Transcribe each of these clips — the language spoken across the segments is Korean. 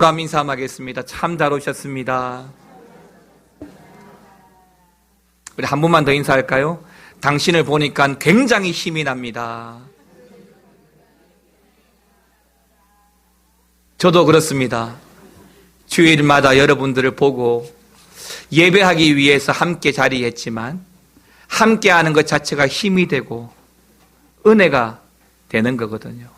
축하함 인사하겠습니다. 참 잘 오셨습니다. 우리 한 번만 더 인사할까요? 당신을 보니까 굉장히 힘이 납니다. 저도 그렇습니다. 주일마다 여러분들을 보고 예배하기 위해서 함께 자리했지만 함께하는 것 자체가 힘이 되고 은혜가 되는 거거든요.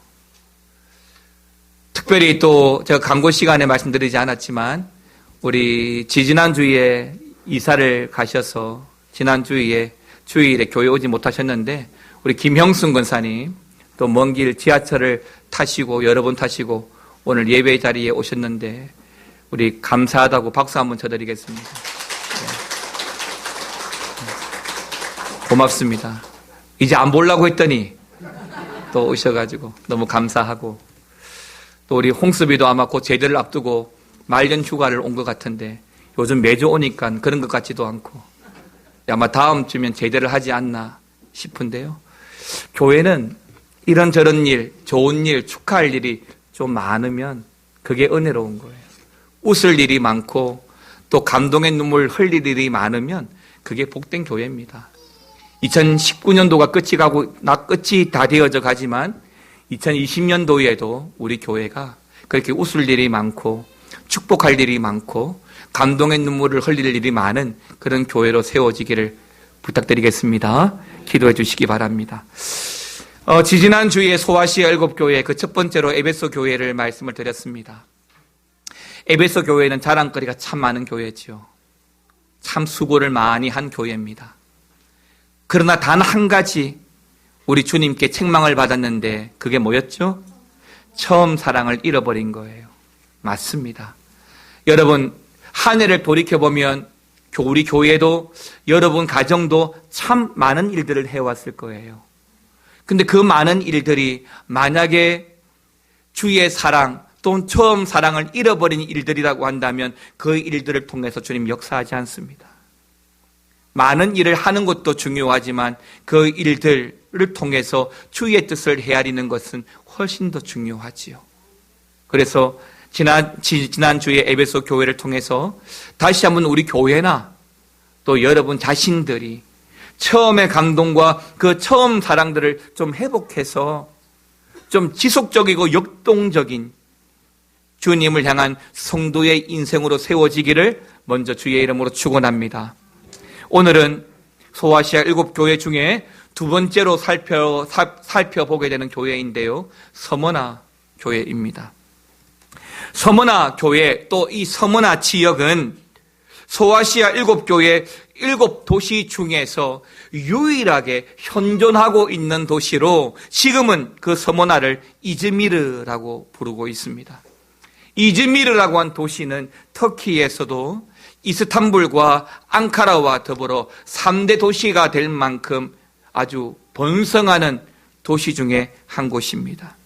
특별히 또 제가 광고 시간에 말씀드리지 않았지만 우리 지지난주에 이사를 가셔서 지난주에 주일에 교회 오지 못하셨는데 우리 김형순 권사님 또 먼 길 지하철을 타시고 여러 번 타시고 오늘 예배 자리에 오셨는데 우리 감사하다고 박수 한번 쳐드리겠습니다. 고맙습니다. 이제 안 보려고 했더니 또 오셔가지고 너무 감사하고 또 우리 홍수비도 아마 곧 제대를 앞두고 말년 휴가를 온 것 같은데 요즘 매주 오니까 그런 것 같지도 않고 아마 다음 주면 제대를 하지 않나 싶은데요. 교회는 이런저런 일, 좋은 일, 축하할 일이 좀 많으면 그게 은혜로운 거예요. 웃을 일이 많고 또 감동의 눈물 흘릴 일이 많으면 그게 복된 교회입니다. 2019년도가 끝이 다 되어져 가지만 2020년도에도 우리 교회가 그렇게 웃을 일이 많고 축복할 일이 많고 감동의 눈물을 흘릴 일이 많은 그런 교회로 세워지기를 부탁드리겠습니다. 기도해 주시기 바랍니다. 지지난 주에 소아시아 7교회 그 첫 번째로 에베소 교회를 말씀을 드렸습니다. 에베소 교회는 자랑거리가 참 많은 교회지요. 참 수고를 많이 한 교회입니다. 그러나 단 한 가지 우리 주님께 책망을 받았는데 그게 뭐였죠? 처음 사랑을 잃어버린 거예요. 맞습니다. 여러분 한 해를 돌이켜보면 우리 교회도 여러분 가정도 참 많은 일들을 해왔을 거예요. 근데 그 많은 일들이 만약에 주의 사랑 또는 처음 사랑을 잃어버린 일들이라고 한다면 그 일들을 통해서 주님 역사하지 않습니다. 많은 일을 하는 것도 중요하지만 그 일들을 통해서 주의 뜻을 헤아리는 것은 훨씬 더 중요하지요. 그래서 지난주에 에베소 교회를 통해서 다시 한번 우리 교회나 또 여러분 자신들이 처음의 감동과 그 처음 사랑들을 좀 회복해서 좀 지속적이고 역동적인 주님을 향한 성도의 인생으로 세워지기를 먼저 주의 이름으로 축원합니다. 오늘은 소아시아 7교회 중에 두 번째로 살펴보게 되는 교회인데요. 서머나 교회입니다. 서머나 교회 또 이 서머나 지역은 소아시아 7교회 7도시 중에서 유일하게 현존하고 있는 도시로 지금은 그 서머나를 이즈미르라고 부르고 있습니다. 이즈미르라고 한 도시는 터키에서도 이스탄불과 앙카라와 더불어 3대 도시가 될 만큼 아주 번성하는 도시 중에 한 곳입니다.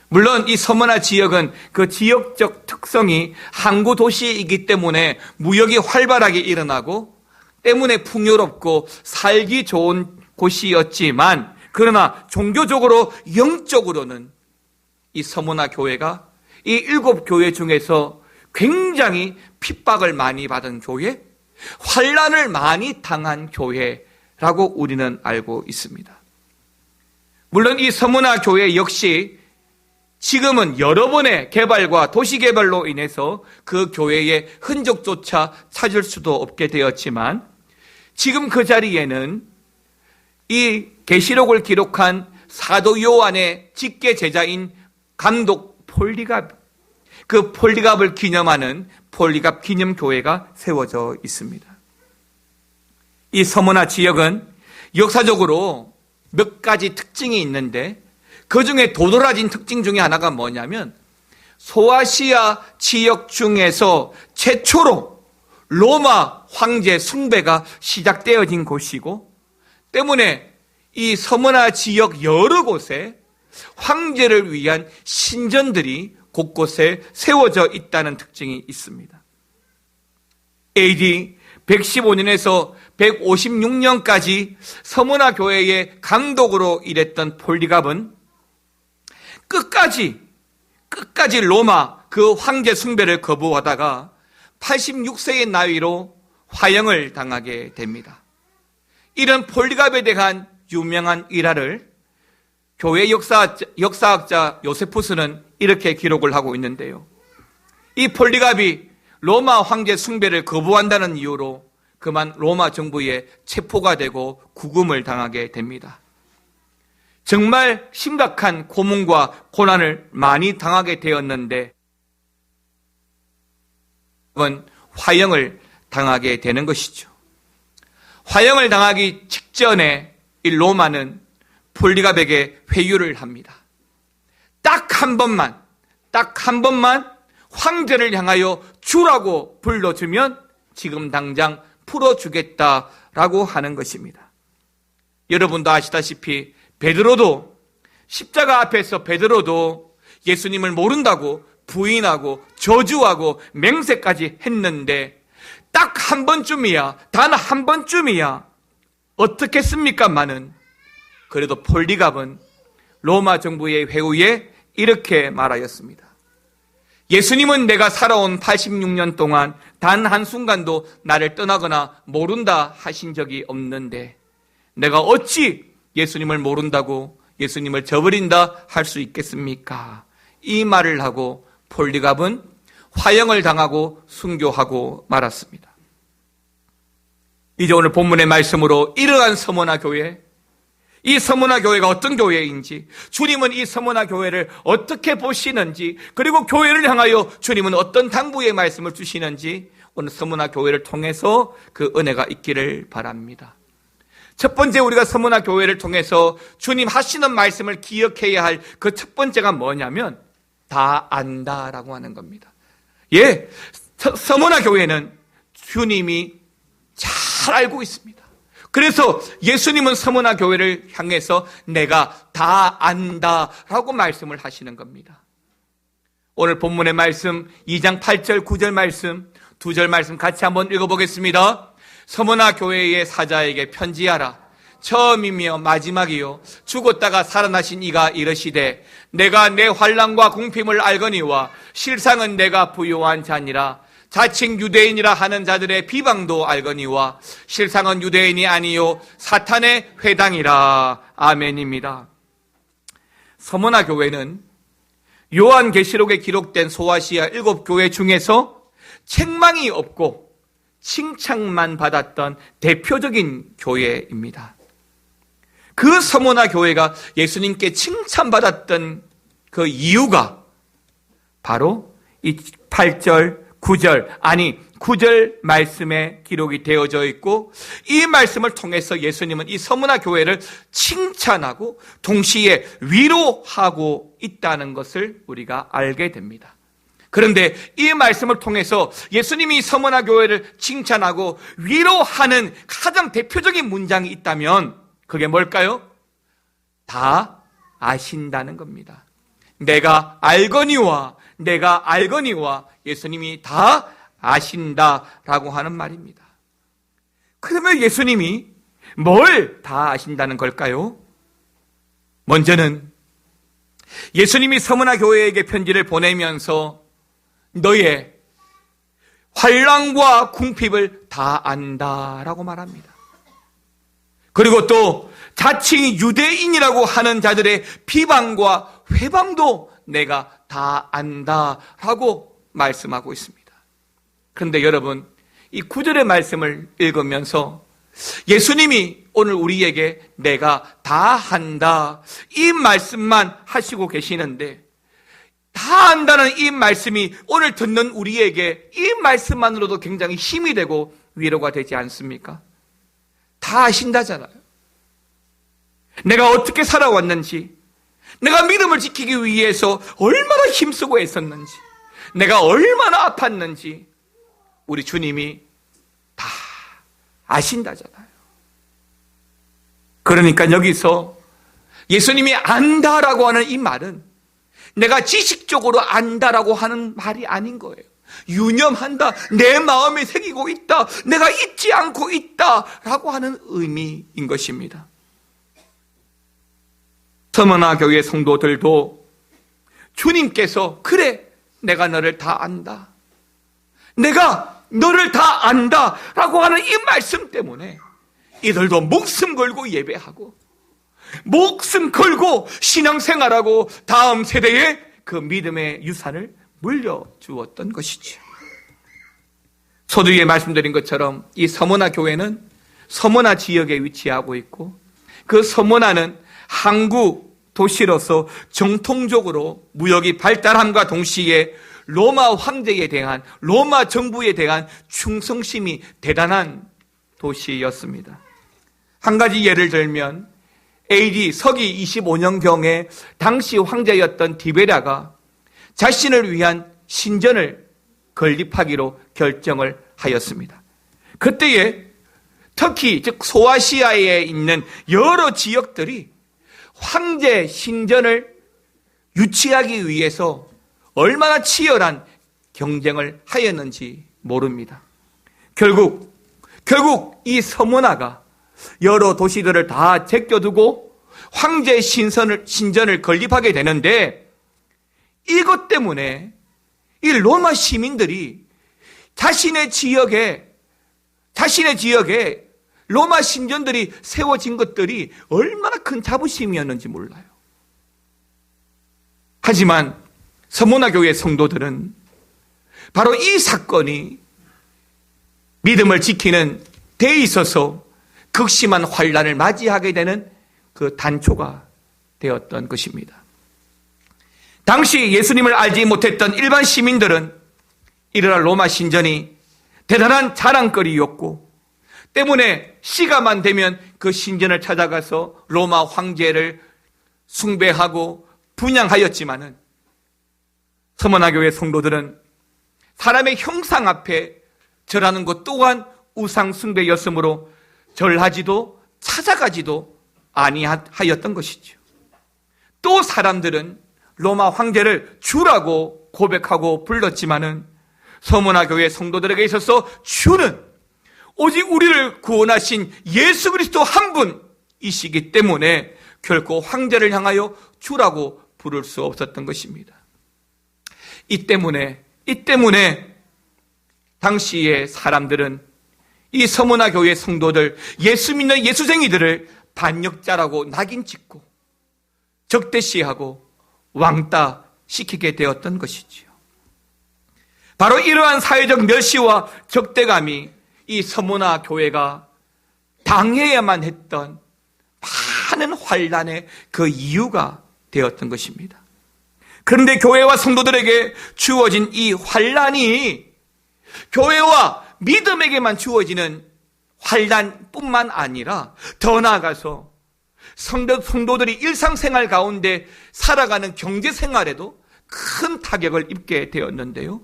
물론 이 서머나 지역은 그 지역적 특성이 항구 도시이기 때문에 무역이 활발하게 일어나고 때문에 풍요롭고 살기 좋은 곳이었지만 그러나 종교적으로 영적으로는 이 서머나 교회가 이 7교회 중에서 굉장히 핍박을 많이 받은 교회, 환난을 많이 당한 교회라고 우리는 알고 있습니다. 물론 이 서머나 교회 역시 지금은 여러 번의 개발과 도시 개발로 인해서 그 교회의 흔적조차 찾을 수도 없게 되었지만 지금 그 자리에는 이 계시록을 기록한 사도 요한의 직계 제자인 감독 폴리갑, 그 폴리갑을 기념하는 폴리갑 기념교회가 세워져 있습니다. 이 서머나 지역은 역사적으로 몇 가지 특징이 있는데 그 중에 도드라진 특징 중에 하나가 뭐냐면 소아시아 지역 중에서 최초로 로마 황제 숭배가 시작되어진 곳이고 때문에 이 서머나 지역 여러 곳에 황제를 위한 신전들이 곳곳에 세워져 있다는 특징이 있습니다. AD 115년에서 156년까지 서머나 교회의 감독으로 일했던 폴리갑은 끝까지 끝까지 로마 그 황제 숭배를 거부하다가 86세의 나이로 화형을 당하게 됩니다. 이런 폴리갑에 대한 유명한 일화를 교회 역사학자 요세푸스는 이렇게 기록을 하고 있는데요. 이 폴리갑이 로마 황제 숭배를 거부한다는 이유로 그만 로마 정부에 체포가 되고 구금을 당하게 됩니다. 정말 심각한 고문과 고난을 많이 당하게 되었는데 화형을 당하게 되는 것이죠. 화형을 당하기 직전에 이 로마는 폴리갑에게 회유를 합니다. 딱 한 번만 황제를 향하여 주라고 불러주면 지금 당장 풀어주겠다라고 하는 것입니다. 여러분도 아시다시피 베드로도 십자가 앞에서 베드로도 예수님을 모른다고 부인하고 저주하고 맹세까지 했는데 딱 한 번쯤이야, 단 한 번쯤이야 어떻겠습니까마는 그래도 폴리갑은 로마 정부의 회유에 이렇게 말하였습니다. 예수님은 내가 살아온 86년 동안 단 한순간도 나를 떠나거나 모른다 하신 적이 없는데 내가 어찌 예수님을 모른다고 예수님을 저버린다 할 수 있겠습니까? 이 말을 하고 폴리갑은 화형을 당하고 순교하고 말았습니다. 이제 오늘 본문의 말씀으로 이러한 서머나 교회, 이 서머나 교회가 어떤 교회인지, 주님은 이 서머나 교회를 어떻게 보시는지, 그리고 교회를 향하여 주님은 어떤 당부의 말씀을 주시는지 오늘 서머나 교회를 통해서 그 은혜가 있기를 바랍니다. 첫 번째 우리가 서머나 교회를 통해서 주님 하시는 말씀을 기억해야 할 그 첫 번째가 뭐냐면 다 안다라고 하는 겁니다. 예, 서머나 교회는 주님이 잘 알고 있습니다. 그래서 예수님은 서머나 교회를 향해서 내가 다 안다라고 말씀을 하시는 겁니다. 오늘 본문의 말씀 2장 8절 9절 말씀 두 절 말씀 같이 한번 읽어보겠습니다. 서머나 교회의 사자에게 편지하라. 처음이며 마지막이요 죽었다가 살아나신 이가 이르시되 내가 내 환난과 궁핍을 알거니와 실상은 내가 부요한 자니라. 자칭 유대인이라 하는 자들의 비방도 알거니와 실상은 유대인이 아니요 사탄의 회당이라. 아멘입니다. 서머나 교회는 요한계시록에 기록된 소아시아 7교회 중에서 책망이 없고 칭찬만 받았던 대표적인 교회입니다. 그 서머나 교회가 예수님께 칭찬받았던 그 이유가 바로 이 8절 9절 말씀에 기록이 되어져 있고 이 말씀을 통해서 예수님은 이 서머나 교회를 칭찬하고 동시에 위로하고 있다는 것을 우리가 알게 됩니다. 그런데 이 말씀을 통해서 예수님이 서머나 교회를 칭찬하고 위로하는 가장 대표적인 문장이 있다면 그게 뭘까요? 다 아신다는 겁니다. 내가 알거니와 예수님이 다 아신다라고 하는 말입니다. 그러면 예수님이 뭘 다 아신다는 걸까요? 먼저는 예수님이 서머나 교회에게 편지를 보내면서 너의 환난과 궁핍을 다 안다라고 말합니다. 그리고 또 자칭 유대인이라고 하는 자들의 비방과 회방도 내가 다 안다라고 말씀하고 있습니다. 그런데 여러분, 이 9절의 말씀을 읽으면서 예수님이 오늘 우리에게 내가 다 한다 이 말씀만 하시고 계시는데 다 안다는 이 말씀이 오늘 듣는 우리에게 이 말씀만으로도 굉장히 힘이 되고 위로가 되지 않습니까? 다 아신다잖아요. 내가 어떻게 살아왔는지, 내가 믿음을 지키기 위해서 얼마나 힘쓰고 애썼는지, 내가 얼마나 아팠는지 우리 주님이 다 아신다잖아요. 그러니까 여기서 예수님이 안다라고 하는 이 말은 내가 지식적으로 안다라고 하는 말이 아닌 거예요. 유념한다, 내 마음에 새기고 있다, 내가 잊지 않고 있다라고 하는 의미인 것입니다. 서머나 교회 성도들도 주님께서 그래, 내가 너를 다 안다, 내가 너를 다 안다 라고 하는 이 말씀 때문에 이들도 목숨 걸고 예배하고 목숨 걸고 신앙생활하고 다음 세대에 그 믿음의 유산을 물려주었던 것이죠. 소두에 말씀드린 것처럼 이 서머나 교회는 서머나 지역에 위치하고 있고, 그 서머나는 항구 도시로서 정통적으로 무역이 발달함과 동시에 로마 황제에 대한, 로마 정부에 대한 충성심이 대단한 도시였습니다. 한 가지 예를 들면 AD 서기 25년경에 당시 황제였던 디베랴가 자신을 위한 신전을 건립하기로 결정을 하였습니다. 그때에 터키, 즉 소아시아에 있는 여러 지역들이 황제 신전을 유치하기 위해서 얼마나 치열한 경쟁을 하였는지 모릅니다. 결국 이 서머나가 여러 도시들을 다 제껴두고 황제 신전을 건립하게 되는데, 이것 때문에 이 로마 시민들이 자신의 지역에 로마 신전들이 세워진 것들이 얼마나 큰 자부심이었는지 몰라요. 하지만 서머나 교회 성도들은 바로 이 사건이 믿음을 지키는 데 있어서 극심한 환난을 맞이하게 되는 그 단초가 되었던 것입니다. 당시 예수님을 알지 못했던 일반 시민들은 이러한 로마 신전이 대단한 자랑거리였고, 때문에 시간만 되면 그 신전을 찾아가서 로마 황제를 숭배하고 분향하였지만은, 서머나 교회 성도들은 사람의 형상 앞에 절하는 것 또한 우상 숭배였으므로 절하지도 찾아가지도 아니하였던 것이죠. 또 사람들은 로마 황제를 주라고 고백하고 불렀지만은 서머나 교회 성도들에게 있어서 주는 오직 우리를 구원하신 예수 그리스도 한 분이시기 때문에 결코 황제를 향하여 주라고 부를 수 없었던 것입니다. 이 때문에 당시의 사람들은 이 서머나 교회 성도들, 예수 믿는 예수쟁이들을 반역자라고 낙인찍고 적대시하고 왕따 시키게 되었던 것이지요. 바로 이러한 사회적 멸시와 적대감이 이 서머나 교회가 당해야만 했던 많은 환난의 그 이유가 되었던 것입니다. 그런데 교회와 성도들에게 주어진 이 환난이 교회와 믿음에게만 주어지는 환난뿐만 아니라 더 나아가서 성도들이 일상생활 가운데 살아가는 경제생활에도 큰 타격을 입게 되었는데요.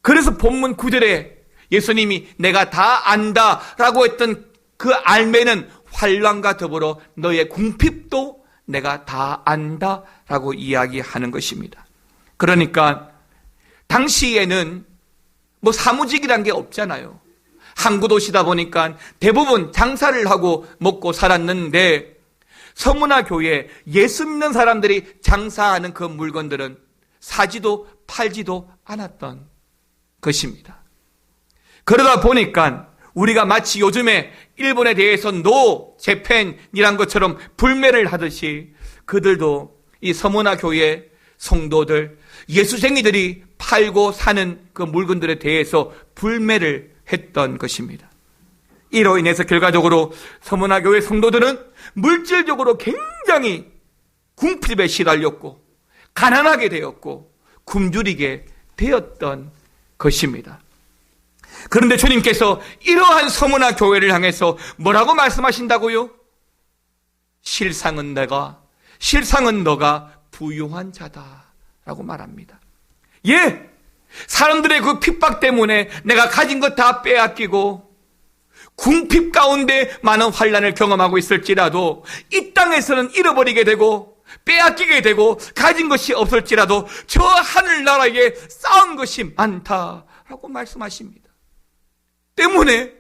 그래서 본문 9절에 예수님이 내가 다 안다 라고 했던 그 알매는 환난과 더불어 너의 궁핍도 내가 다 안다 라고 이야기하는 것입니다. 그러니까 당시에는 사무직이란 게 없잖아요. 항구도시다 보니까 대부분 장사를 하고 먹고 살았는데, 서머나 교회에 예수 믿는 사람들이 장사하는 그 물건들은 사지도 팔지도 않았던 것입니다. 그러다 보니까 우리가 마치 요즘에 일본에 대해서 노 재팬이란 것처럼 불매를 하듯이 그들도 이 서머나 교회 성도들, 예수쟁이들이 팔고 사는 그 물건들에 대해서 불매를 했던 것입니다. 이로 인해서 결과적으로 서머나 교회 성도들은 물질적으로 굉장히 궁핍에 시달렸고 가난하게 되었고 굶주리게 되었던 것입니다. 그런데 주님께서 이러한 서머나 교회를 향해서 뭐라고 말씀하신다고요? 실상은 너가 부유한 자다라고 말합니다. 예, 사람들의 그 핍박 때문에 내가 가진 것 다 빼앗기고 궁핍 가운데 많은 환난을 경험하고 있을지라도, 이 땅에서는 잃어버리게 되고 빼앗기게 되고 가진 것이 없을지라도 저 하늘나라에 쌓은 것이 많다라고 말씀하십니다. 때문에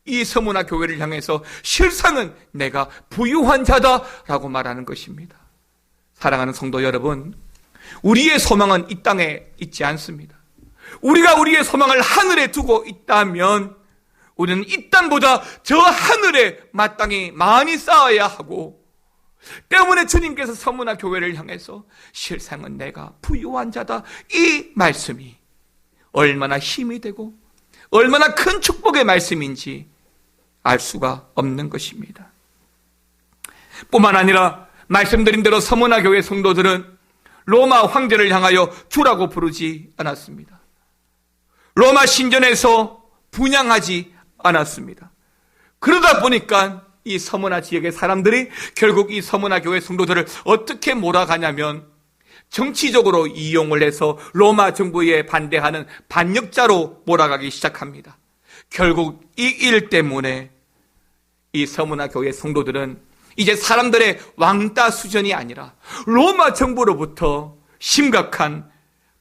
이 서머나 교회를 향해서 실상은 내가 부유한 자다라고 말하는 것입니다. 사랑하는 성도 여러분, 우리의 소망은 이 땅에 있지 않습니다. 우리가 우리의 소망을 하늘에 두고 있다면 우리는 이 땅보다 저 하늘에 마땅히 많이 쌓아야 하고, 때문에 주님께서 서문화 교회를 향해서 실상은 내가 부유한 자다, 이 말씀이 얼마나 힘이 되고 얼마나 큰 축복의 말씀인지 알 수가 없는 것입니다. 뿐만 아니라 말씀드린 대로 서문화 교회 성도들은 로마 황제를 향하여 주라고 부르지 않았습니다. 로마 신전에서 분향하지 않았습니다. 그러다 보니까 이 서문화 지역의 사람들이 결국 이 서문화 교회 성도들을 어떻게 몰아가냐면 정치적으로 이용을 해서 로마 정부에 반대하는 반역자로 몰아가기 시작합니다. 결국 이 일 때문에 이 서문화 교회 성도들은 이제 사람들의 왕따 수준이 아니라 로마 정부로부터 심각한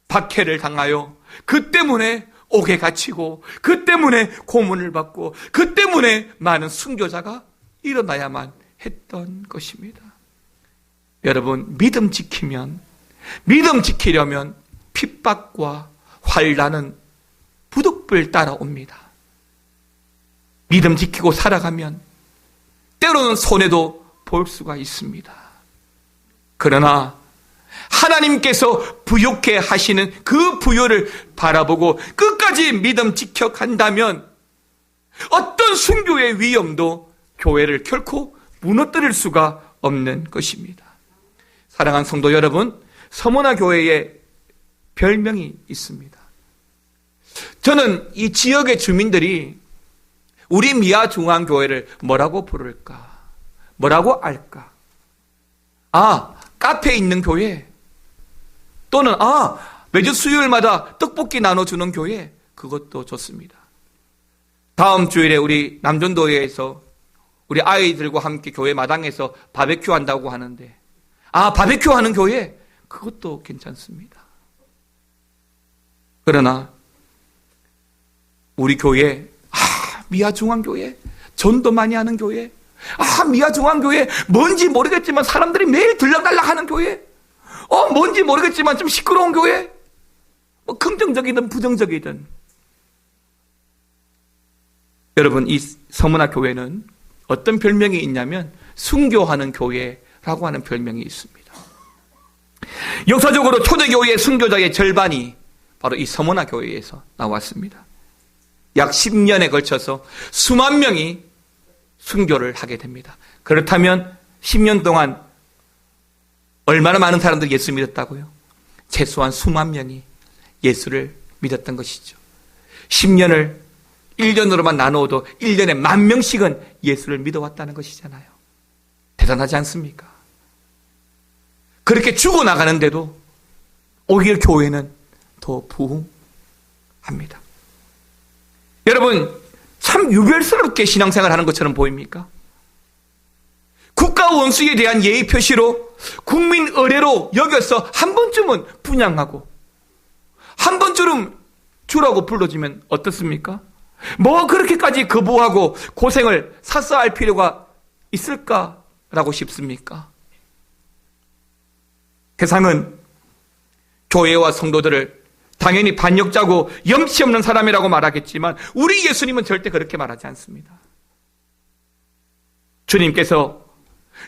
박해를 당하여 그 때문에 옥에 갇히고, 그 때문에 고문을 받고, 그 때문에 많은 순교자가 일어나야만 했던 것입니다. 여러분, 믿음 지키려면 핍박과 환난은 부득불 따라옵니다. 믿음 지키고 살아가면 때로는 손해도 볼 수가 있습니다. 그러나 하나님께서 부욕해 하시는 그 부요를 바라보고 끝까지 믿음 지켜간다면 어떤 순교의 위험도 교회를 결코 무너뜨릴 수가 없는 것입니다. 사랑하는 성도 여러분, 서문화 교회에 별명이 있습니다. 저는 이 지역의 주민들이 우리 미아중앙교회를 뭐라고 부를까? 뭐라고 알까? 카페에 있는 교회, 또는 매주 수요일마다 떡볶이 나눠주는 교회, 그것도 좋습니다. 다음 주일에 우리 남전도회에서 우리 아이들과 함께 교회 마당에서 바베큐 한다고 하는데, 바베큐 하는 교회, 그것도 괜찮습니다. 그러나 우리 교회, 미아중앙교회, 전도 많이 하는 교회, 미아중앙교회, 뭔지 모르겠지만 사람들이 매일 들락달락 하는 교회, 뭔지 모르겠지만 좀 시끄러운 교회, 긍정적이든 부정적이든. 여러분, 이 서문화 교회는 어떤 별명이 있냐면 순교하는 교회라고 하는 별명이 있습니다. 역사적으로 초대교회의 순교자의 절반이 바로 이 서문화 교회에서 나왔습니다. 약 10년에 걸쳐서 수만 명이 순교를 하게 됩니다. 그렇다면 10년 동안 얼마나 많은 사람들이 예수 믿었다고요? 최소한 수만 명이 예수를 믿었던 것이죠. 10년을 1년으로만 나누어도 1년에 10,000명씩은 예수를 믿어왔다는 것이잖아요. 대단하지 않습니까? 그렇게 죽어나가는데도 오히려 교회는 더 부흥합니다. 여러분, 참 유별스럽게 신앙생활하는 것처럼 보입니까? 국가 원수에 대한 예의 표시로 국민 의례로 여겨서 한 번쯤은 분향하고, 한 번쯤은 주라고 불러주면 어떻습니까? 뭐 그렇게까지 거부하고 고생을 사사할 필요가 있을까라고 싶습니까? 세상은 교회와 성도들을 당연히 반역자고 염치 없는 사람이라고 말하겠지만 우리 예수님은 절대 그렇게 말하지 않습니다. 주님께서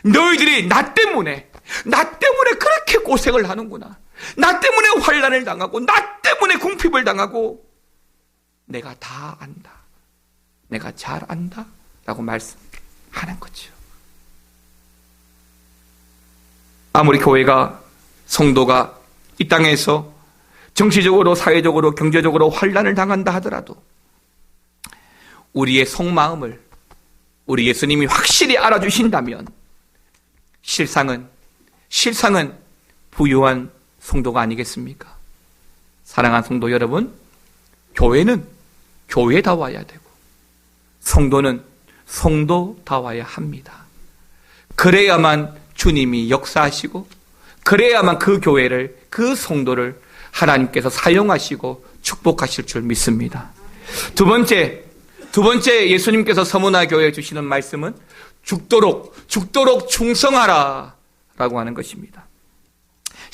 너희들이 나 때문에 그렇게 고생을 하는구나, 나 때문에 환난을 당하고 나 때문에 궁핍을 당하고 내가 다 안다, 내가 잘 안다 라고 말씀하는 거죠. 아무리 교회가, 성도가 이 땅에서 정치적으로, 사회적으로, 경제적으로 환난을 당한다 하더라도 우리의 속마음을 우리 예수님이 확실히 알아주신다면 실상은 부유한 성도가 아니겠습니까? 사랑하는 성도 여러분, 교회는 교회다워야 되고 성도는 성도다워야 합니다. 그래야만 주님이 역사하시고 그래야만 그 교회를, 그 성도를 하나님께서 사용하시고 축복하실 줄 믿습니다. 두 번째 예수님께서 서문화 교회에 주시는 말씀은 죽도록 충성하라 라고 하는 것입니다.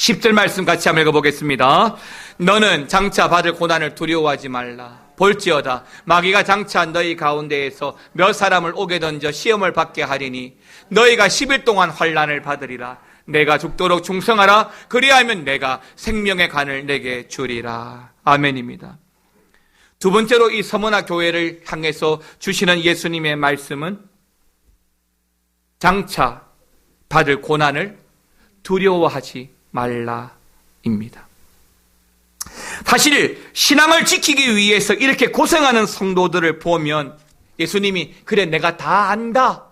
10절 말씀 같이 한번 읽어보겠습니다. 너는 장차 받을 고난을 두려워하지 말라. 볼지어다 마귀가 장차 너희 가운데에서 몇 사람을 옥에 던져 시험을 받게 하리니 너희가 10일 동안 환난을 받으리라. 내가 죽도록 충성하라. 그리하면 내가 생명의 간을 내게 주리라. 아멘입니다. 두 번째로 이 서머나 교회를 향해서 주시는 예수님의 말씀은 장차 받을 고난을 두려워하지 말라입니다. 사실 신앙을 지키기 위해서 이렇게 고생하는 성도들을 보면 예수님이 그래 내가 다 안다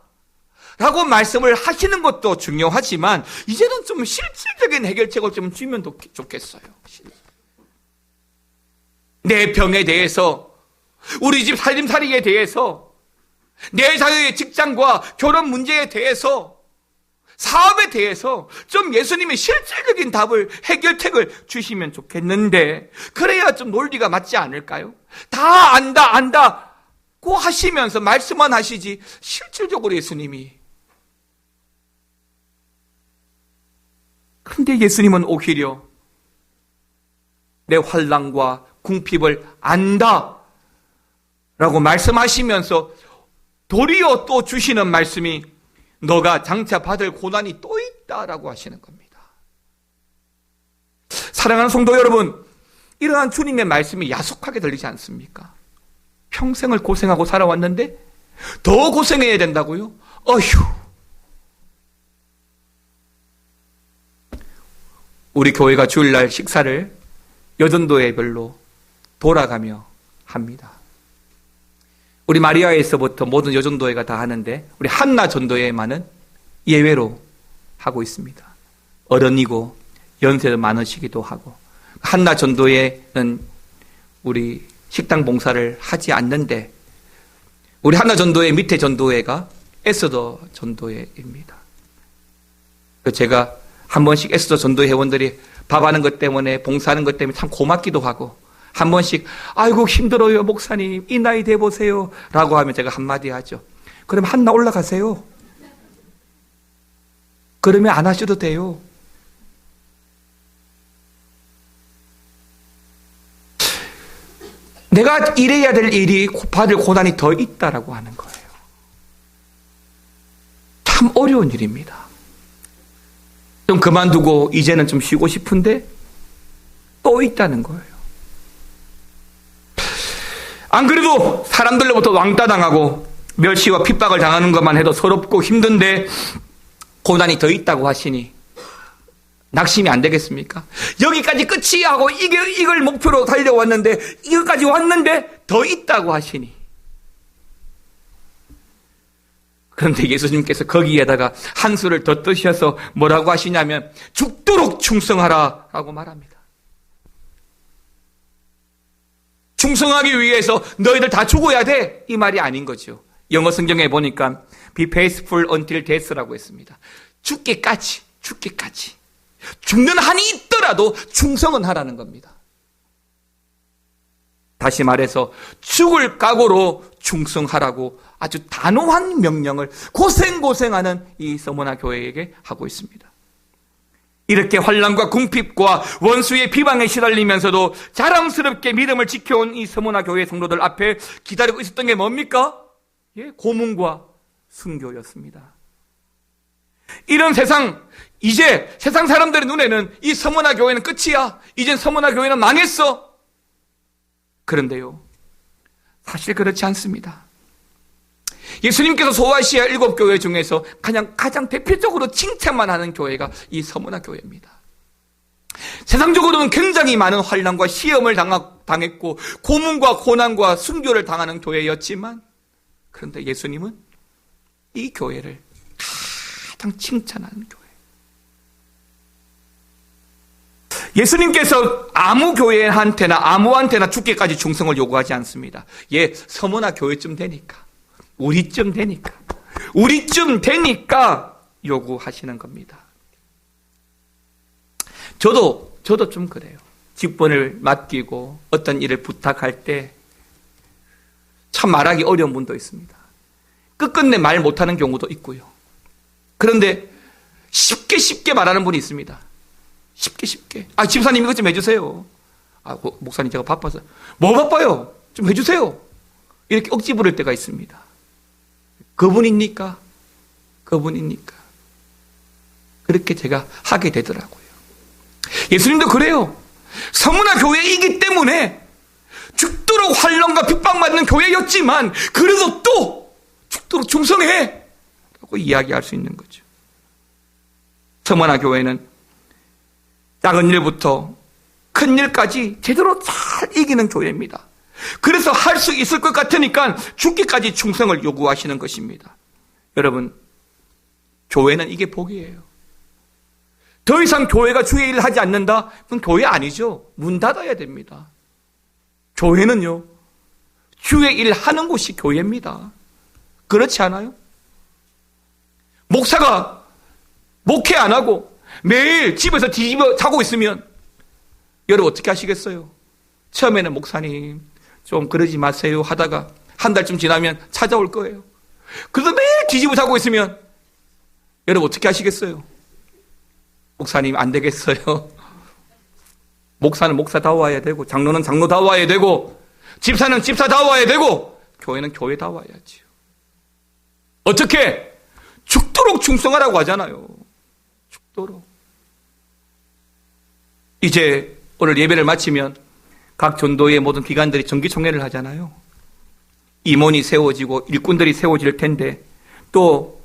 라고 말씀을 하시는 것도 중요하지만 이제는 좀 실질적인 해결책을 좀 주면 좋겠어요. 내 병에 대해서, 우리 집 살림살이에 대해서, 내 자녀의 직장과 결혼 문제에 대해서, 사업에 대해서 좀 예수님이 실질적인 답을, 해결책을 주시면 좋겠는데 그래야 좀 논리가 맞지 않을까요? 다 안다고 하시면서 말씀만 하시지 실질적으로 예수님이. 그런데 예수님은 오히려 내 환난과 궁핍을 안다 라고 말씀하시면서 도리어 또 주시는 말씀이 너가 장차 받을 고난이 또 있다라고 하시는 겁니다. 사랑하는 성도 여러분, 이러한 주님의 말씀이 야속하게 들리지 않습니까? 평생을 고생하고 살아왔는데 더 고생해야 된다고요? 어휴. 우리 교회가 주일날 식사를 여전도회별로 돌아가며 합니다. 우리 마리아에서부터 모든 여전도회가 다 하는데 우리 한나 전도회만은 예외로 하고 있습니다. 어른이고 연세도 많으시기도 하고 한나 전도회는 우리 식당 봉사를 하지 않는데 우리 한나 전도회 밑에 전도회가 에스더 전도회입니다. 제가 한 번씩 에스더 전도 회원들이 밥하는 것 때문에 봉사하는 것 때문에 참 고맙기도 하고 한 번씩 아이고 힘들어요 목사님 이 나이 돼 보세요 라고 하면 제가 한마디 하죠. 그럼 한나 올라가세요. 그러면 안 하셔도 돼요. 내가 일해야 될 일이 받을 고난이 더 있다라고 하는 거예요. 참 어려운 일입니다. 좀 그만두고 이제는 좀 쉬고 싶은데 또 있다는 거예요. 안 그래도 사람들로부터 왕따 당하고 멸시와 핍박을 당하는 것만 해도 서럽고 힘든데 고난이 더 있다고 하시니 낙심이 안 되겠습니까? 여기까지 끝이 하고 이걸 목표로 달려왔는데 이거까지 왔는데 더 있다고 하시니 그런데 예수님께서 거기에다가 한 수를 더 뜨셔서 뭐라고 하시냐면 죽도록 충성하라 라고 말합니다. 충성하기 위해서 너희들 다 죽어야 돼 이 말이 아닌 거죠. 영어 성경에 보니까 be faithful until death라고 했습니다. 죽기까지 죽는 한이 있더라도 충성은 하라는 겁니다. 다시 말해서 죽을 각오로 충성하라고 아주 단호한 명령을 고생하는 이 서머나 교회에게 하고 있습니다. 이렇게 환난과 궁핍과 원수의 비방에 시달리면서도 자랑스럽게 믿음을 지켜온 이 서머나 교회 성도들 앞에 기다리고 있었던 게 뭡니까? 예, 고문과 순교였습니다. 이런 세상, 이제 세상 사람들의 눈에는 이 서머나 교회는 끝이야. 이젠 서머나 교회는 망했어. 그런데요, 사실 그렇지 않습니다. 예수님께서 소아시아 7교회 중에서 가장 대표적으로 칭찬만 하는 교회가 이 서머나 교회입니다. 세상적으로는 굉장히 많은 환난과 시험을 당했고 고문과 고난과 순교를 당하는 교회였지만 그런데 예수님은 이 교회를 가장 칭찬하는 교회. 예수님께서 아무 교회한테나 아무한테나 죽기까지 충성을 요구하지 않습니다. 예, 서머나 교회쯤 되니까, 우리쯤 되니까 요구하시는 겁니다. 저도 좀 그래요. 직분을 맡기고 어떤 일을 부탁할 때 참 말하기 어려운 분도 있습니다. 끝끝내 말 못하는 경우도 있고요. 그런데 쉽게 말하는 분이 있습니다. 쉽게. 집사님 이것 좀 해주세요. 목사님 제가 바빠서. 뭐 바빠요? 좀 해주세요. 이렇게 억지 부릴 때가 있습니다. 그분입니까? 그렇게 제가 하게 되더라고요. 예수님도 그래요. 서문화 교회이기 때문에 죽도록 환난과 핍박받는 교회였지만 그래도 또 죽도록 충성해 라고 이야기할 수 있는 거죠. 서문화 교회는 작은 일부터 큰 일까지 제대로 잘 이기는 교회입니다. 그래서 할 수 있을 것 같으니까 죽기까지 충성을 요구하시는 것입니다. 여러분, 교회는 이게 복이에요. 더 이상 교회가 주의 일을 하지 않는다? 그건 교회 아니죠. 문 닫아야 됩니다. 교회는요, 주의 일 하는 곳이 교회입니다. 그렇지 않아요? 목사가 목회 안 하고 매일 집에서 뒤집어 자고 있으면 여러분 어떻게 하시겠어요? 처음에는 목사님 좀 그러지 마세요 하다가 한 달쯤 지나면 찾아올 거예요. 그래서 매일 뒤집어 자고 있으면 여러분 어떻게 하시겠어요? 목사님 안 되겠어요. 목사는 목사다워야 되고 장로는 장로다워야 되고 집사는 집사다워야 되고 교회는 교회다워야지요. 어떻게? 죽도록 충성하라고 하잖아요. 죽도록. 이제 오늘 예배를 마치면 각 전도의 모든 기관들이 정기총회를 하잖아요. 임원이 세워지고 일꾼들이 세워질 텐데 또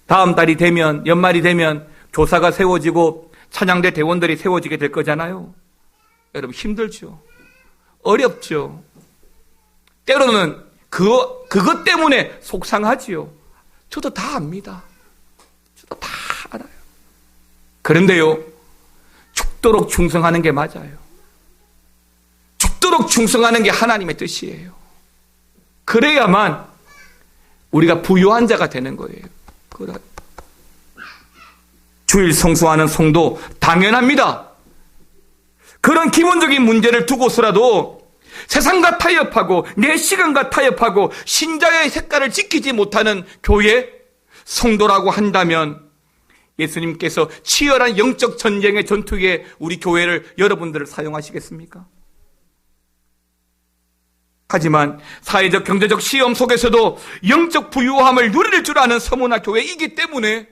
다음 달이 되면 연말이 되면 교사가 세워지고 찬양대 대원들이 세워지게 될 거잖아요. 여러분 힘들죠. 어렵죠. 때로는 그것 때문에 속상하지요. 저도 다 압니다. 저도 다 알아요. 그런데요, 죽도록 충성하는 게 맞아요. 죽도록 충성하는 게 하나님의 뜻이에요. 그래야만 우리가 부유한 자가 되는 거예요. 주일 성수하는 성도 당연합니다. 그런 기본적인 문제를 두고서라도 세상과 타협하고 내 시간과 타협하고 신자의 색깔을 지키지 못하는 교회 성도라고 한다면 예수님께서 치열한 영적 전쟁의 전투에 우리 교회를 여러분들을 사용하시겠습니까? 하지만 사회적 경제적 시험 속에서도 영적 부유함을 누릴 줄 아는 서문화 교회이기 때문에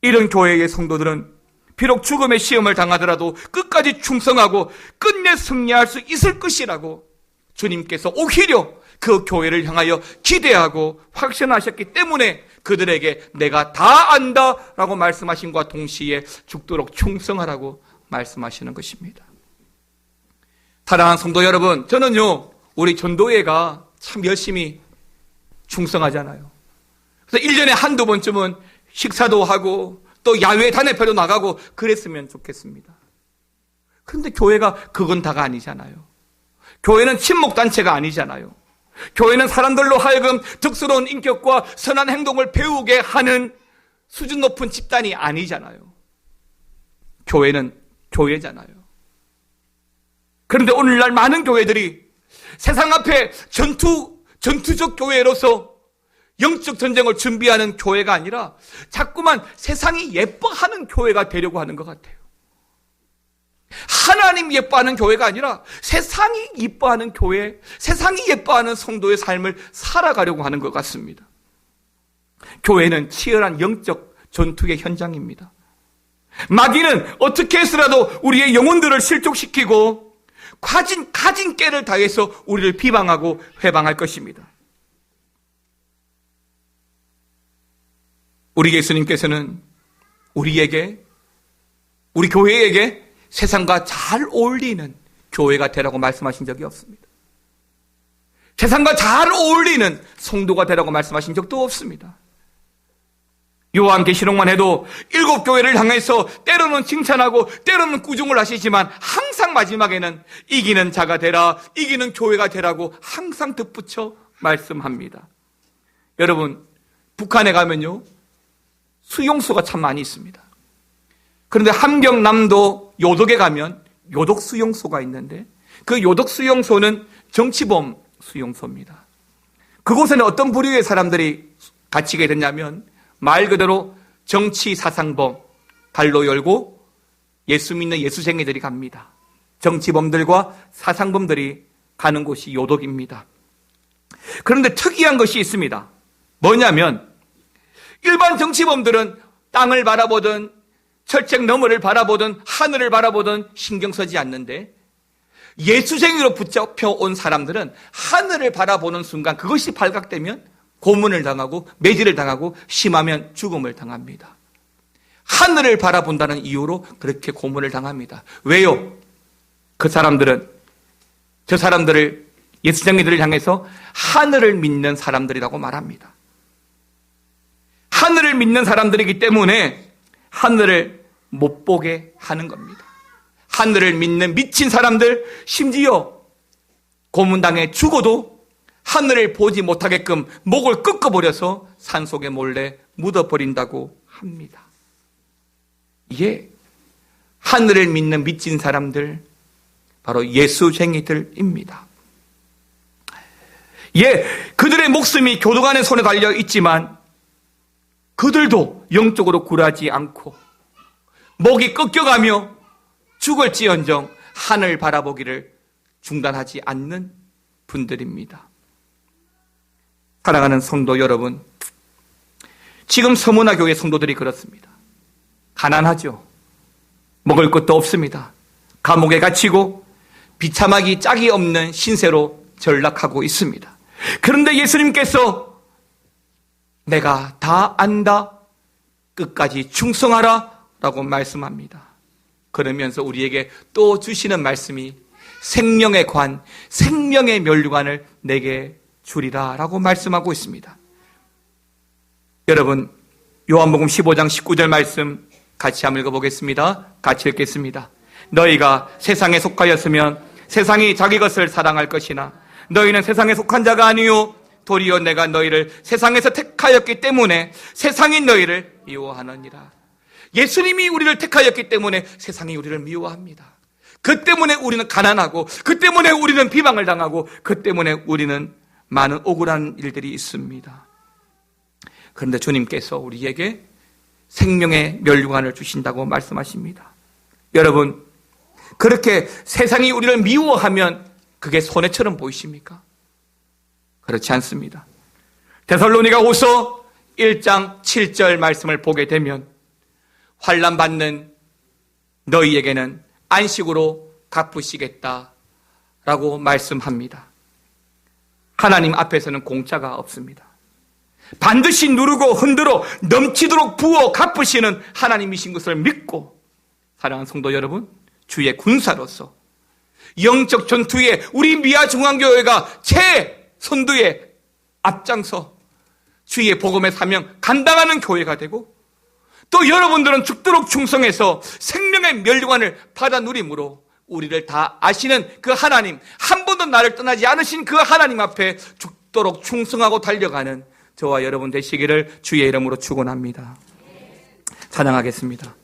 이런 교회의 성도들은 비록 죽음의 시험을 당하더라도 끝까지 충성하고 끝내 승리할 수 있을 것이라고 주님께서 오히려 그 교회를 향하여 기대하고 확신하셨기 때문에 그들에게 내가 다 안다 라고 말씀하신과 동시에 죽도록 충성하라고 말씀하시는 것입니다. 사랑하는 성도 여러분, 저는요 우리 전도회가 참 열심히 충성하잖아요. 그래서 1년에 한두 번쯤은 식사도 하고 또 야외 단회표도 나가고 그랬으면 좋겠습니다. 그런데 교회가 그건 다가 아니잖아요. 교회는 친목단체가 아니잖아요. 교회는 사람들로 하여금 덕스러운 인격과 선한 행동을 배우게 하는 수준 높은 집단이 아니잖아요. 교회는 교회잖아요. 그런데 오늘날 많은 교회들이 세상 앞에 전투적 교회로서 영적 전쟁을 준비하는 교회가 아니라 자꾸만 세상이 예뻐하는 교회가 되려고 하는 것 같아요. 하나님 예뻐하는 교회가 아니라 세상이 예뻐하는 교회, 세상이 예뻐하는 성도의 삶을 살아가려고 하는 것 같습니다. 교회는 치열한 영적 전투의 현장입니다. 마귀는 어떻게 해서라도 우리의 영혼들을 실족시키고 가진 깨를 다해서 우리를 비방하고 회방할 것입니다. 우리 예수님께서는 우리에게, 우리 교회에게 세상과 잘 어울리는 교회가 되라고 말씀하신 적이 없습니다. 세상과 잘 어울리는 성도가 되라고 말씀하신 적도 없습니다. 요한계시록만 해도 7교회를 향해서 때로는 칭찬하고 때로는 꾸중을 하시지만 항상 마지막에는 이기는 자가 되라, 이기는 교회가 되라고 항상 덧붙여 말씀합니다. 여러분, 북한에 가면요 수용소가 참 많이 있습니다. 그런데 함경남도 요덕에 가면 요덕 수용소가 있는데 그 요덕 수용소는 정치범 수용소입니다. 그곳에는 어떤 부류의 사람들이 갇히게 됐냐면 말 그대로 정치 사상범, 발로 열고 예수 믿는 예수쟁이들이 갑니다. 정치범들과 사상범들이 가는 곳이 요독입니다. 그런데 특이한 것이 있습니다. 뭐냐면 일반 정치범들은 땅을 바라보든 철책 너머를 바라보든 하늘을 바라보든 신경 쓰지 않는데 예수쟁이로 붙잡혀온 사람들은 하늘을 바라보는 순간 그것이 발각되면 고문을 당하고 매질을 당하고 심하면 죽음을 당합니다. 하늘을 바라본다는 이유로 그렇게 고문을 당합니다. 왜요? 저 사람들을 예수쟁이들을 향해서 하늘을 믿는 사람들이라고 말합니다. 하늘을 믿는 사람들이기 때문에 하늘을 못 보게 하는 겁니다. 하늘을 믿는 미친 사람들, 심지어 고문당해 죽어도 하늘을 보지 못하게끔 목을 꺾어버려서 산속에 몰래 묻어버린다고 합니다. 이게 하늘을 믿는 미친 사람들, 바로 예수쟁이들입니다. 그들의 목숨이 교도관의 손에 달려 있지만 그들도 영적으로 굴하지 않고 목이 꺾여가며 죽을지언정 하늘 바라보기를 중단하지 않는 분들입니다. 사랑하는 성도 여러분, 지금 서문화 교회 성도들이 그렇습니다. 가난하죠. 먹을 것도 없습니다. 감옥에 갇히고 비참하기 짝이 없는 신세로 전락하고 있습니다. 그런데 예수님께서 내가 다 안다, 끝까지 충성하라 라고 말씀합니다. 그러면서 우리에게 또 주시는 말씀이 생명의 관, 생명의 면류관을 내게 주리라 라고 말씀하고 있습니다. 여러분, 요한복음 15장 19절 말씀 같이 한번 읽어보겠습니다. 같이 읽겠습니다. 너희가 세상에 속하였으면 세상이 자기 것을 사랑할 것이나 너희는 세상에 속한 자가 아니요 도리어 내가 너희를 세상에서 택하였기 때문에 세상이 너희를 미워하느니라. 예수님이 우리를 택하였기 때문에 세상이 우리를 미워합니다. 그 때문에 우리는 가난하고 그 때문에 우리는 비방을 당하고 그 때문에 우리는 많은 억울한 일들이 있습니다. 그런데 주님께서 우리에게 생명의 면류관을 주신다고 말씀하십니다. 여러분, 그렇게 세상이 우리를 미워하면 그게 손해처럼 보이십니까? 그렇지 않습니다. 데살로니가후서 1장 7절 말씀을 보게 되면 환난 받는 너희에게는 안식으로 갚으시겠다라고 말씀합니다. 하나님 앞에서는 공짜가 없습니다. 반드시 누르고 흔들어 넘치도록 부어 갚으시는 하나님이신 것을 믿고, 사랑하는 성도 여러분, 주의 군사로서 영적 전투에 우리 미아중앙교회가 최선두에 앞장서 주의 복음의 사명 감당하는 교회가 되고, 또 여러분들은 죽도록 충성해서 생명의 면류관을 받아 누림으로 우리를 다 아시는 그 하나님, 한 번도 나를 떠나지 않으신 그 하나님 앞에 죽도록 충성하고 달려가는 저와 여러분 되시기를 주의 이름으로 축원합니다. 찬양하겠습니다.